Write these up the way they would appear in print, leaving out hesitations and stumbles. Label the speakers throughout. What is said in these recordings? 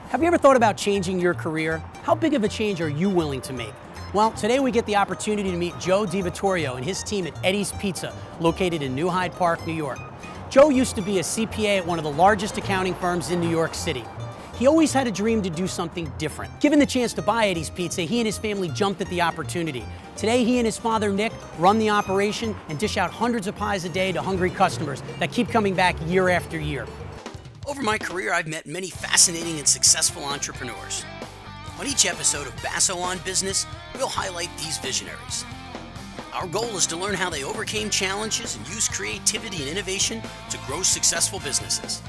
Speaker 1: Have you ever thought about changing your career? How big of a change are you willing to make? Well, today we get the opportunity to meet Joe DiVittorio and his team at Eddie's Pizza, located in New Hyde Park, New York. Joe used to be a CPA at one of the largest accounting firms in New York City. He always had a dream to do something different. Given the chance to buy Eddie's Pizza, he and his family jumped at the opportunity. Today, he and his father, Nick, run the operation and dish out hundreds of pies a day to hungry customers that keep coming back year after year. Over my career, I've met many fascinating and successful entrepreneurs. On each episode of Basso on Business, we'll highlight these visionaries. Our goal is to learn how they overcame challenges and used creativity and innovation to grow successful businesses.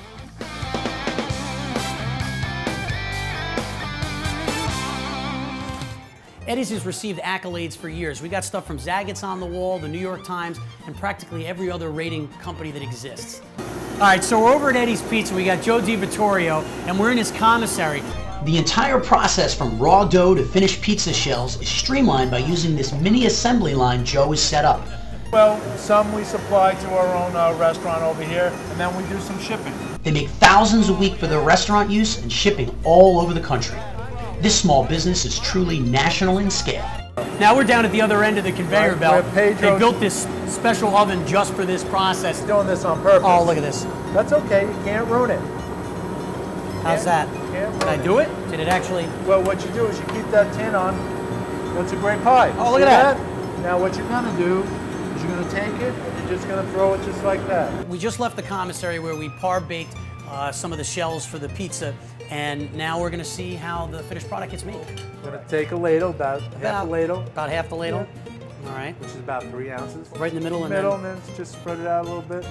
Speaker 1: Eddie's has received accolades for years. We got stuff from Zagat's on the Wall, the New York Times, and practically every other rating company that exists. All right, so we're over at Eddie's Pizza. We got Joe DiVittorio, and we're in his commissary. The entire process from raw dough to finished pizza shells is streamlined by using this mini assembly line Joe has set up.
Speaker 2: Well, some we supply to our own restaurant over here, and then we do some shipping.
Speaker 1: They make thousands a week for their restaurant use and shipping all over the country. This small business is truly national in scale. Now we're down at the other end of the conveyor belt. They built this special oven just for this process.
Speaker 2: He's doing this on purpose.
Speaker 1: Oh, look at this.
Speaker 2: That's okay. You can't ruin it.
Speaker 1: How's that? Did I do it? Did it actually?
Speaker 2: Well, what you do is you keep that tin on. That's a great pie.
Speaker 1: Oh, look at that.
Speaker 2: Now what you're going to do is you're going to take it and you're just going to throw it just like that.
Speaker 1: We just left the commissary where we par-baked some of the shells for the pizza, and now we're going to see how the finished product gets made.
Speaker 2: We're going to take a ladle, about half the ladle.
Speaker 1: About half the ladle?
Speaker 2: Yeah.
Speaker 1: All right.
Speaker 2: Which is about 3 ounces.
Speaker 1: Right in the middle?
Speaker 2: And then just spread it out a little bit.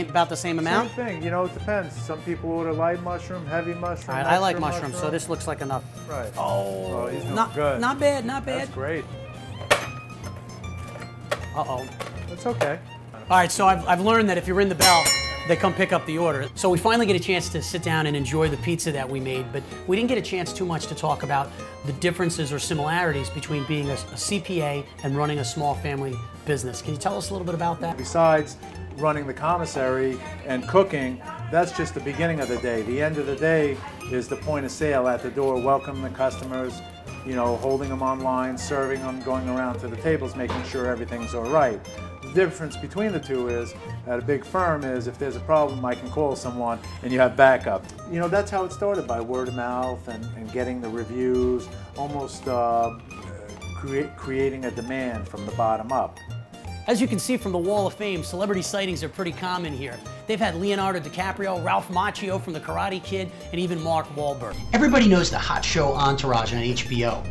Speaker 1: About the same amount?
Speaker 2: Same thing. You know, it depends. Some people order light mushroom, heavy mushroom.
Speaker 1: All right, I like mushroom, so this looks like enough.
Speaker 2: Right.
Speaker 1: Oh,
Speaker 2: he's doing
Speaker 1: not,
Speaker 2: good.
Speaker 1: Not bad, not bad.
Speaker 2: That's great.
Speaker 1: Uh-oh.
Speaker 2: That's okay.
Speaker 1: All right, so I've learned that if you ring the bell, they come pick up the order. So we finally get a chance to sit down and enjoy the pizza that we made, but we didn't get a chance too much to talk about the differences or similarities between being a CPA and running a small family business. Can you tell us a little bit about that?
Speaker 2: Besides running the commissary and cooking, that's just the beginning of the day. The end of the day is the point of sale at the door, welcoming the customers, you know, holding them online, serving them, going around to the tables, making sure everything's all right. The difference between the two is, at a big firm, is if there's a problem, I can call someone and you have backup. You know, that's how it started, by word of mouth and getting the reviews, almost creating a demand from the bottom up.
Speaker 1: As you can see from the Wall of Fame, celebrity sightings are pretty common here. They've had Leonardo DiCaprio, Ralph Macchio from The Karate Kid, and even Mark Wahlberg. Everybody knows the hot show Entourage on HBO.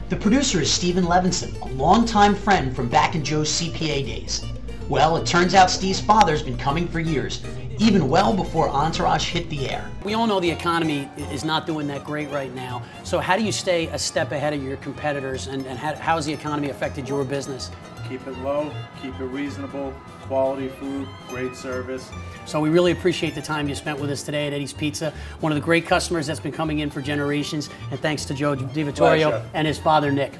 Speaker 1: The producer is Stephen Levinson, a longtime friend from back in Joe's CPA days. Well, it turns out Steve's father's been coming for years, even well before Entourage hit the air. We all know the economy is not doing that great right now, so how do you stay a step ahead of your competitors, and how has the economy affected your business?
Speaker 2: Keep it low, keep it reasonable, quality food, great service.
Speaker 1: So we really appreciate the time you spent with us today at Eddie's Pizza, one of the great customers that's been coming in for generations, and thanks to Joe DiVittorio and his father, Nick.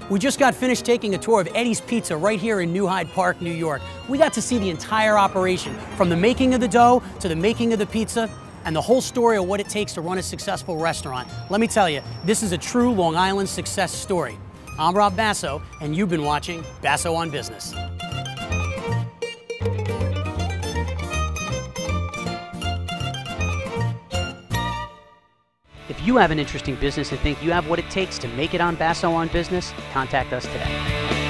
Speaker 1: We just got finished taking a tour of Eddie's Pizza right here in New Hyde Park, New York. We got to see the entire operation, from the making of the dough to the making of the pizza, and the whole story of what it takes to run a successful restaurant. Let me tell you, this is a true Long Island success story. I'm Rob Basso, and you've been watching Basso on Business. If you have an interesting business and think you have what it takes to make it on Basso on Business, contact us today.